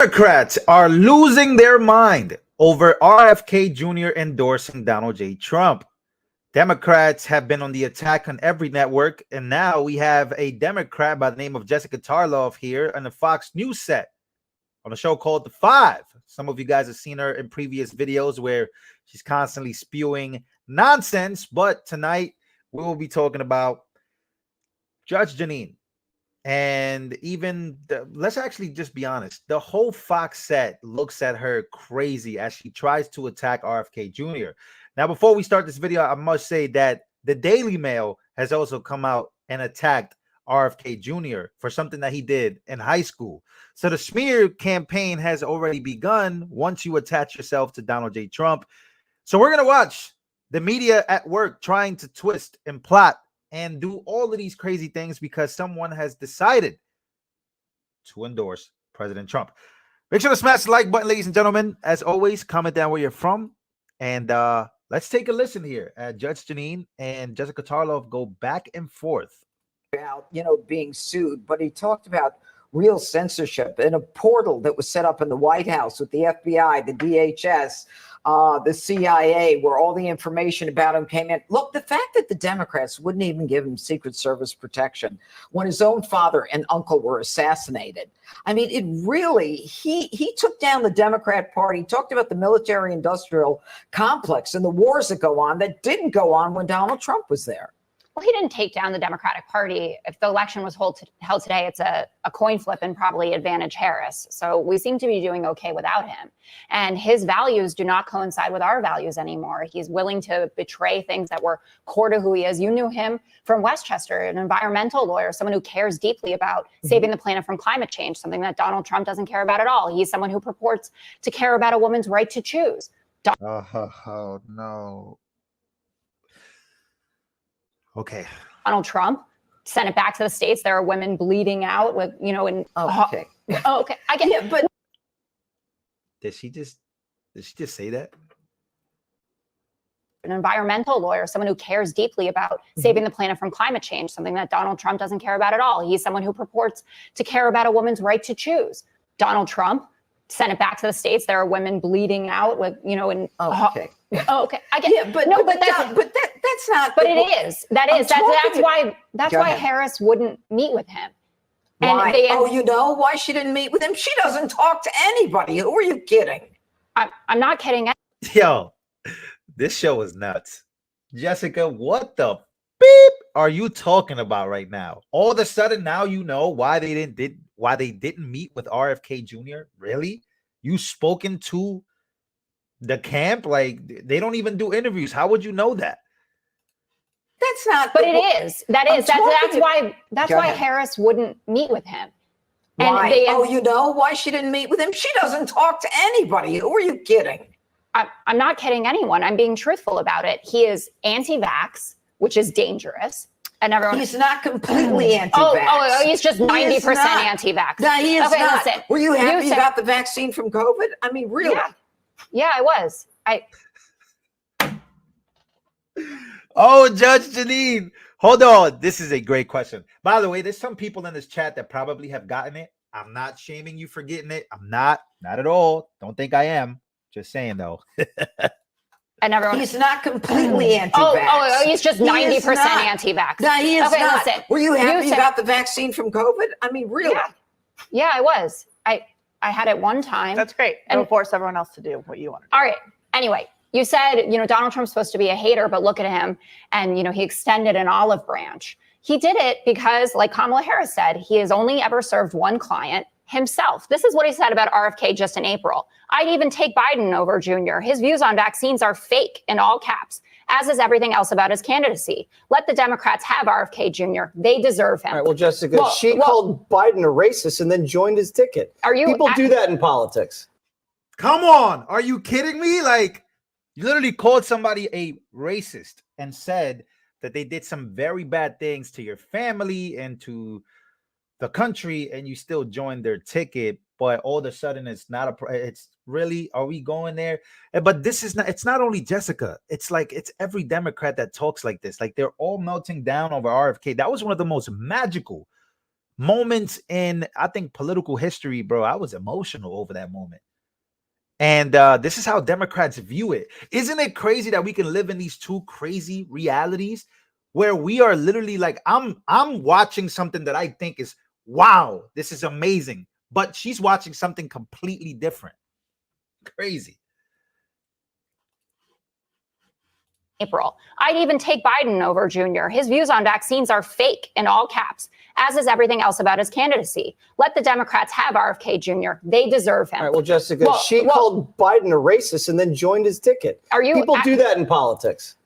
Democrats are losing their mind over RFK Jr. endorsing Donald J. Trump. Democrats have been on the attack on every network, and now we have a Democrat by the name of Jessica Tarlov here on the Fox News set on a show called The Five. Some of you guys have seen her in previous videos where she's constantly spewing nonsense, but tonight we will be talking about Judge Jeanine. And even let's actually just be honest, the whole Fox set looks at her crazy as she tries to attack RFK Jr. Now, before we start this video, I must say that the Daily Mail has also come out and attacked RFK Jr. for something that he did in high school. So the smear campaign has already begun once you attach yourself to Donald J. Trump. So we're going to watch the media at work trying to twist and plot and do all of these crazy things because someone has decided to endorse President Trump. Make sure to smash the like button, ladies and gentlemen. As always, comment down where you're from. And let's take a listen here at Judge Jeanine and Jessica Tarlov go back and forth. About, being sued, but he talked about real censorship in a portal that was set up in the White House with the FBI, the DHS, the CIA, where all the information about him came in. Look, the fact that the Democrats wouldn't even give him Secret Service protection when his own father and uncle were assassinated. I mean, it really, he took down the Democrat Party, talked about the military-industrial complex and the wars that go on that didn't go on when Donald Trump was there. Well, he didn't take down the Democratic Party. If the election was held today, it's a coin flip and probably advantage Harris. So we seem to be doing okay without him. And his values do not coincide with our values anymore. He's willing to betray things that were core to who he is. You knew him from Westchester, an environmental lawyer, someone who cares deeply about saving the planet from climate change, something that Donald Trump doesn't care about at all. He's someone who purports to care about a woman's right to choose. Oh, no. Okay. Donald Trump sent it back to the states. There are women bleeding out with, in okay. Oh, okay. I get it, but did she just say that? An environmental lawyer, someone who cares deeply about saving the planet from climate change, something that Donald Trump doesn't care about at all. He's someone who purports to care about a woman's right to choose. Donald Trump sent it back to the states. There are women bleeding out with, in okay. Oh, okay. I get it. But no, but that's not. But it is. That's why Harris wouldn't meet with him. Why? You know why she didn't meet with him? She doesn't talk to anybody. Who are you kidding? I'm not kidding. Yo, this show is nuts. Jessica, what the beep are you talking about right now? All of a sudden, now you know why they didn't meet with RFK Jr. Really? You spoken to the camp? Like, they don't even do interviews. How would you know that? That's not. But it is. That's why Harris wouldn't meet with him. Why? You know why she didn't meet with him? She doesn't talk to anybody. Who are you kidding? I'm not kidding anyone. I'm being truthful about it. He is anti-vax, which is dangerous. And everyone. He's not completely anti-vax. Oh, he's just 90% anti-vax. No, he is not. Listen, were you happy you got the vaccine from COVID? I mean, really? Yeah, I was. Oh, Judge Jeanine. Hold on. This is a great question. By the way, there's some people in this chat that probably have gotten it. I'm not shaming you for getting it. I'm not at all. Don't think I am. Just saying, though. And everyone. He's not completely anti-vax. Oh, he's just 90% anti-vax. No, he is not. Listen, were you happy you got the vaccine from COVID? I mean, really? Yeah, I was. I had it one time. That's great. And force everyone else to do what you want to do. All right. Anyway, you said, Donald Trump's supposed to be a hater, but look at him. And, he extended an olive branch. He did it because, like Kamala Harris said, he has only ever served one client, himself. This is what he said about RFK just in April. I'd even take Biden over Jr. His views on vaccines are fake, in all caps, as is everything else about his candidacy. Let the Democrats have RFK Jr. They deserve him. All right, well, Jessica, she called Biden a racist and then joined his ticket. People do that in politics. Come on. Are you kidding me? Like, you literally called somebody a racist and said that they did some very bad things to your family and to the country, and you still joined their ticket. But all of a sudden, it's really, are we going there? But this is not, it's not only Jessica. It's like, it's every Democrat that talks like this. Like, they're all melting down over RFK. That was one of the most magical moments in, I think, political history, bro. I was emotional over that moment. And this is how Democrats view it. Isn't it crazy that we can live in these two crazy realities where we are literally like, I'm watching something that I think is, wow, this is amazing. But she's watching something completely different. Crazy. April. I'd even take Biden over Junior. His views on vaccines are fake in all caps, as is everything else about his candidacy. Let the Democrats have RFK Jr. They deserve him. All right, well, Jessica, she called Biden a racist and then joined his ticket. People do that in politics.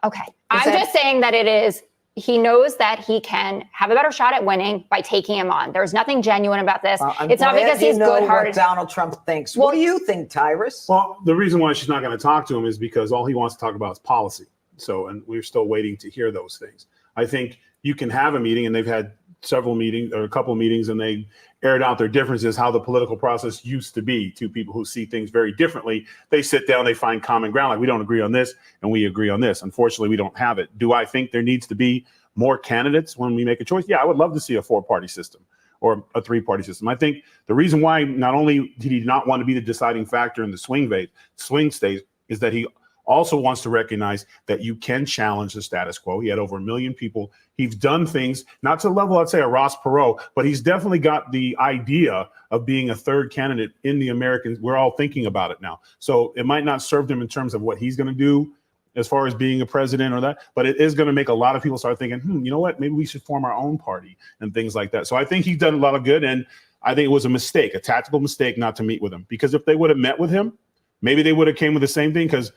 Okay. I'm just saying that it is, he knows that he can have a better shot at winning by taking him on. There's nothing genuine about this. It's not because he's good-hearted. Donald Trump thinks. What do you think, Tyrus? Well, the reason why she's not going to talk to him is because all he wants to talk about is policy. So, and we're still waiting to hear those things. I think you can have a meeting, and they've had several meetings or a couple of meetings, and they aired out their differences, how the political process used to be. Two people who see things very differently, they sit down, they find common ground. Like, we don't agree on this, and we agree on this. Unfortunately, we don't have it. Do I think there needs to be more candidates when we make a choice? Yeah, I would love to see a 4-party system or a 3-party system. I think the reason why not only did he not want to be the deciding factor in the swing states is that he also wants to recognize that you can challenge the status quo. He had over 1 million people. He's done things, not to the level, I'd say, a Ross Perot, but he's definitely got the idea of being a third candidate in the Americans. We're all thinking about it now. So it might not serve him in terms of what he's going to do as far as being a president or that, but it is going to make a lot of people start thinking, you know what, maybe we should form our own party and things like that. So I think he's done a lot of good. And I think it was a mistake, a tactical mistake not to meet with him, because if they would have met with him, maybe they would have came with the same thing. Because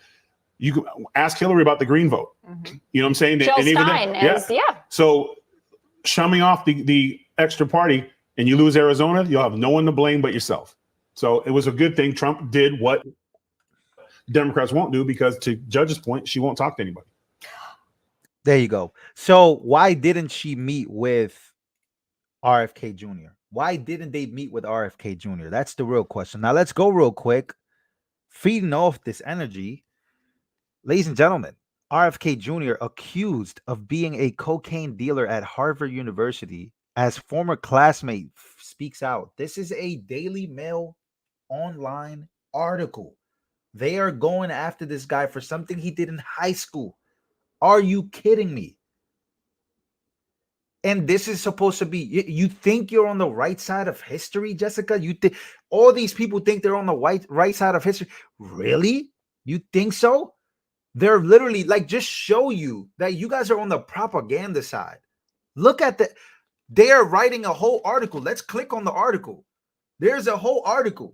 you could ask Hillary about the green vote. Mm-hmm. You know what I'm saying? Jill Stein is. So shumming off the extra party and you lose Arizona, you'll have no one to blame but yourself. So it was a good thing. Trump did what Democrats won't do, because to Judge's point, she won't talk to anybody. There you go. So why didn't she meet with RFK Jr.? Why didn't they meet with RFK Jr.? That's the real question. Now let's go real quick. Feeding off this energy, ladies and gentlemen, RFK Jr. accused of being a cocaine dealer at Harvard University as former classmate speaks out. This is a Daily Mail online article. They are going after this guy for something he did in high school. Are you kidding me? And this is supposed to be, you think you're on the right side of history, Jessica? You think all these people think they're on the right side of history? Really? You think so? They're literally like, just show you that you guys are on the propaganda side. Look at the, they are writing a whole article. Let's click on the article. There's a whole article.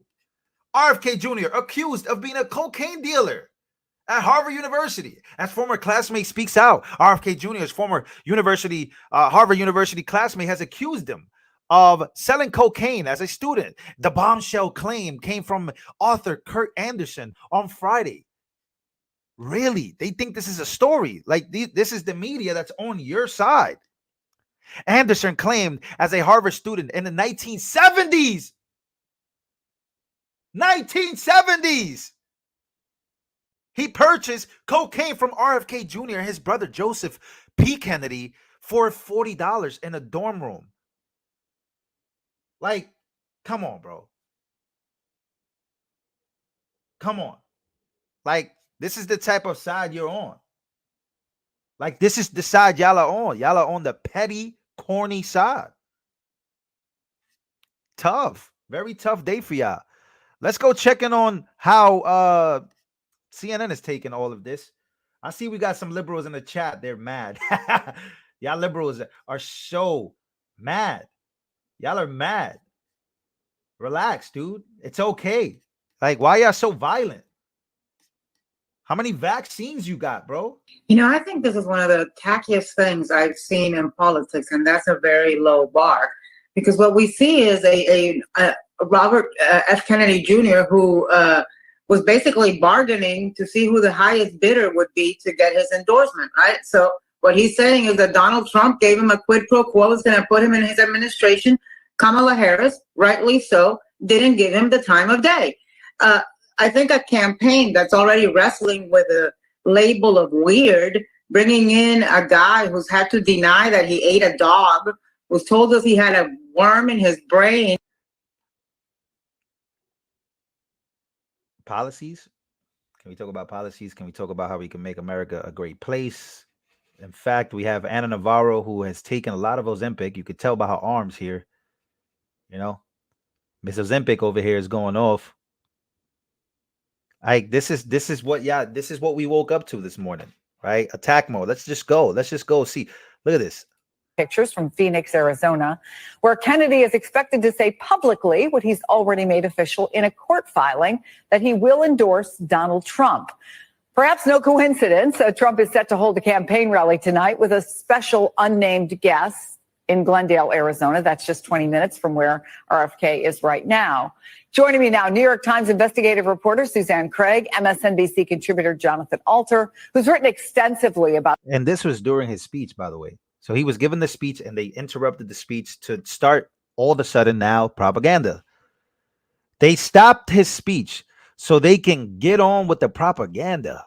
RFK Jr. accused of being a cocaine dealer at Harvard University. As former classmate speaks out, RFK Jr.'s former Harvard University classmate has accused him of selling cocaine as a student. The bombshell claim came from author Kurt Anderson on Friday. Really? They think this is a story. Like, this is the media that's on your side. Anderson claimed as a Harvard student in the 1970s. 1970s. He purchased cocaine from RFK Jr. and his brother Joseph P. Kennedy for $40 in a dorm room. Like, come on, bro. Come on. Like, this is the type of side you're on. Like, this is the side y'all are on. Y'all are on the petty, corny side. Tough. Very tough day for y'all. Let's go check in on how CNN is taking all of this. I see we got some liberals in the chat. They're mad. Y'all liberals are so mad. Y'all are mad. Relax, dude. It's okay. Like, why y'all so violent? How many vaccines you got, bro? You know, I think this is one of the tackiest things I've seen in politics, and that's a very low bar. Because what we see is a Robert F. Kennedy Jr., who was basically bargaining to see who the highest bidder would be to get his endorsement, right? So what he's saying is that Donald Trump gave him a quid pro quo, is going to put him in his administration. Kamala Harris, rightly so, didn't give him the time of day. I think a campaign that's already wrestling with a label of weird, bringing in a guy who's had to deny that he ate a dog was told us he had a worm in his brain. Policies. Can we talk about policies? Can we talk about how we can make America a great place? In fact, we have Anna Navarro, who has taken a lot of Ozempic. You could tell by her arms here. You know, Miss Ozempic over here is going off. This is what we woke up to this morning, right? Attack mode. Let's just go. See. Look at this. Pictures from Phoenix, Arizona, where Kennedy is expected to say publicly what he's already made official in a court filing, that he will endorse Donald Trump. Perhaps no coincidence, Trump is set to hold a campaign rally tonight with a special unnamed guest in Glendale, Arizona. That's just 20 minutes from where RFK is right now. Joining me now, New York Times investigative reporter Suzanne Craig, MSNBC contributor Jonathan Alter, who's written extensively about. And this was during his speech, by the way. So he was giving the speech and they interrupted the speech to start all of a sudden now propaganda. They stopped his speech so they can get on with the propaganda.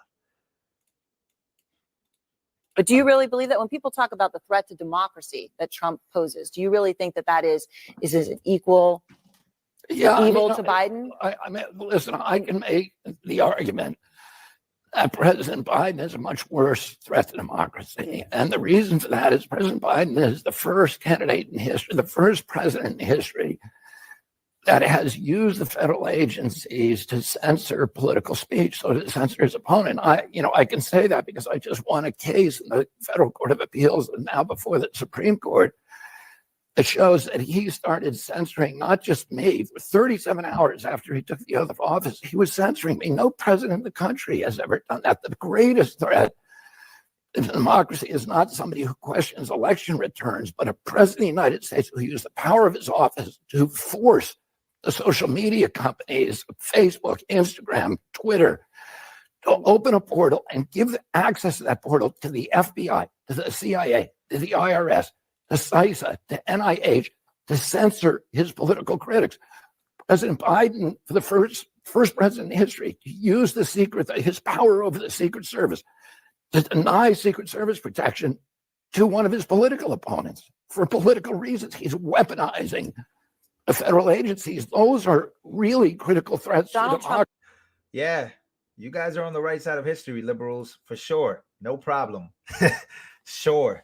But do you really believe that when people talk about the threat to democracy that Trump poses, do you really think that that is an equal evil to Biden? I mean, listen, I can make the argument that President Biden is a much worse threat to democracy. And the reason for that is President Biden is the first candidate in history, the first president in history that has used the federal agencies to censor political speech, so to censor his opponent. I can say that because I just won a case in the Federal Court of Appeals and now before the Supreme Court. It shows that he started censoring not just me. For 37 hours after he took the oath of office, he was censoring me. No president of the country has ever done that. The greatest threat to democracy is not somebody who questions election returns, but a president of the United States who used the power of his office to force the social media companies, Facebook, Instagram, Twitter, to open a portal and give access to that portal to the FBI, to the CIA, to the IRS, to CISA, to NIH, to censor his political critics. President Biden, for the first president in history, to use his power over the Secret Service to deny Secret Service protection to one of his political opponents for political reasons. He's weaponizing the federal agencies. Those are really critical threats to democracy. Yeah, you guys are on the right side of history, liberals, for sure. No problem. Sure.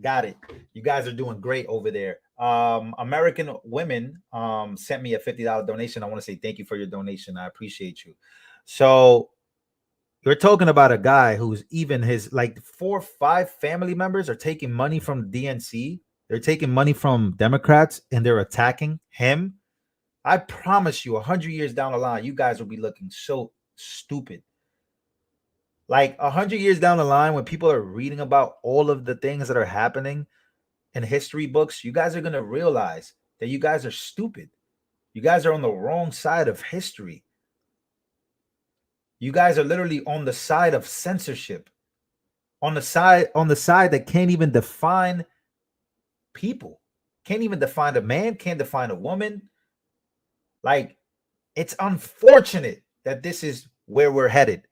Got it. You guys are doing great over there. American Women sent me a $50 donation. I want to say thank you for your donation. I appreciate you. So you're talking about a guy who's even his 4 or 5 family members are taking money from the DNC. They're taking money from Democrats and they're attacking him. I promise you 100 years down the line, you guys will be looking so stupid. 100 years down the line, when people are reading about all of the things that are happening in history books, you guys are going to realize that you guys are stupid. You guys are on the wrong side of history. You guys are literally on the side of censorship, on the side that can't even define people, can't even define a man, can't define a woman. It's unfortunate that this is where we're headed.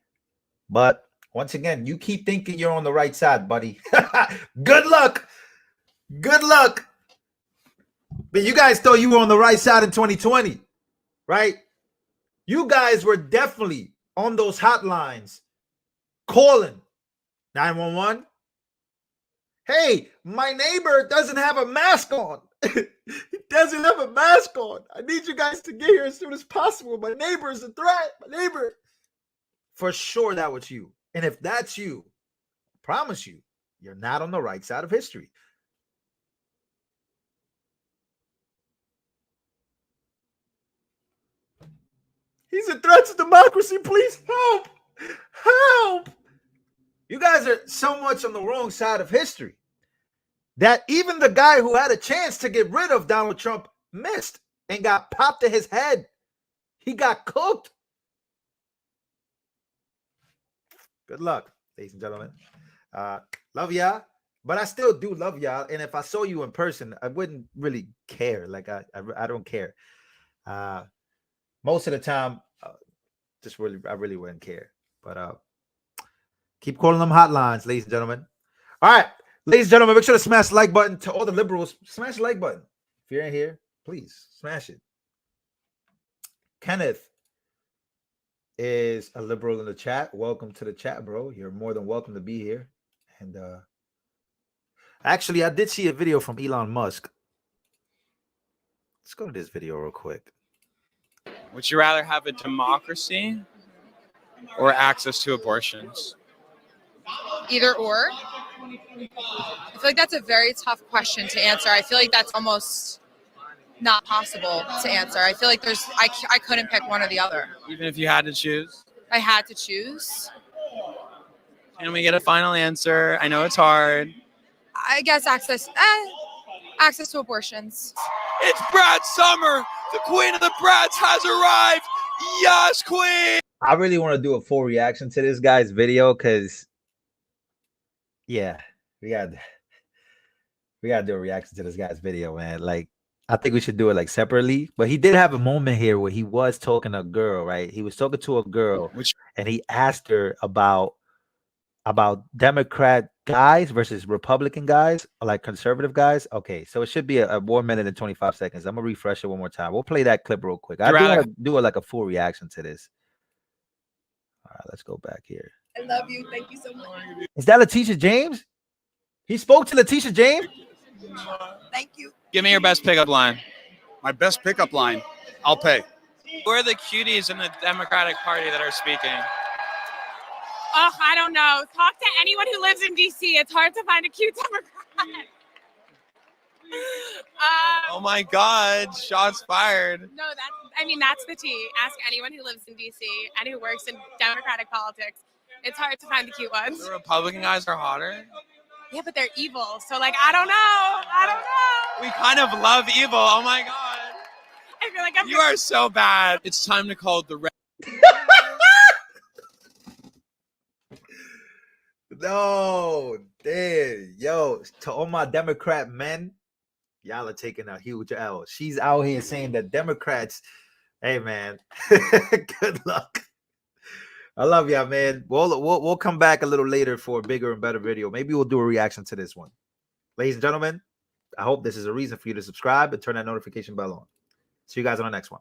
But once again, you keep thinking you're on the right side, buddy. Good luck. Good luck. But you guys thought you were on the right side in 2020, right? You guys were definitely on those hotlines calling 911. Hey, my neighbor doesn't have a mask on. He doesn't have a mask on. I need you guys to get here as soon as possible. My neighbor is a threat. My neighbor. For sure that was you. And if that's you, I promise you, you're not on the right side of history. He's a threat to democracy. Please help. Help. You guys are so much on the wrong side of history that even the guy who had a chance to get rid of Donald Trump missed and got popped to his head. He got cooked. Good luck, ladies and gentlemen. Love y'all, but I still do love y'all. And if I saw you in person, I wouldn't really care. I don't care. Most of the time, I really wouldn't care. But keep calling them hotlines, ladies and gentlemen. All right, Ladies and gentlemen, make sure to smash the like button. To all the liberals, smash the like button. If you're in here, please smash it. Kenneth is a liberal in the chat. Welcome to the chat, bro. You're more than welcome to be here. And actually, I did see a video from Elon Musk. Let's go to this video real quick. Would you rather have a democracy or access to abortions? Either or. I feel like that's a very tough question to answer. I feel like that's almost not possible to answer. I feel like I couldn't pick one or the other. Even if you had to choose? I had to choose. Can we get a final answer? I know it's hard. I guess access to abortions. It's Brad Summer. The queen of the Brads has arrived. Yes, queen. I really want to do a full reaction to this guy's video because, yeah, we got to do a reaction to this guy's video, man. Like, I think we should do it like separately. But he did have a moment here where he was talking to a girl, right? He was talking to a girl, and he asked her about Democrat guys versus Republican guys, or like conservative guys. Okay, so it should be a 1 minute and 25 seconds. I'm gonna refresh it one more time. We'll play that clip real quick. I do want to do like a full reaction to this. All right, let's go back here. I love you. Thank you so much. Is that Letitia James? He spoke to Letitia James? Thank you. Give me your best pickup line. My best pickup line. I'll pay. Who are the cuties in the Democratic Party that are speaking? Oh, I don't know. Talk to anyone who lives in D.C. It's hard to find a cute Democrat. Oh my God! Shots fired. No, that's the tea. Ask anyone who lives in D.C. and who works in Democratic politics. It's hard to find the cute ones. The Republican guys are hotter. Yeah, but they're evil. So, like, I don't know. We kind of love evil. Oh my God! I feel like You are so bad. It's time to call the red. No, damn, yo, to all my Democrat men, y'all are taking a huge L. She's out here saying that Democrats, hey man, good luck. I love y'all, man. We'll come back a little later for a bigger and better video. Maybe we'll do a reaction to this one. Ladies and gentlemen, I hope this is a reason for you to subscribe and turn that notification bell on. See you guys on the next one.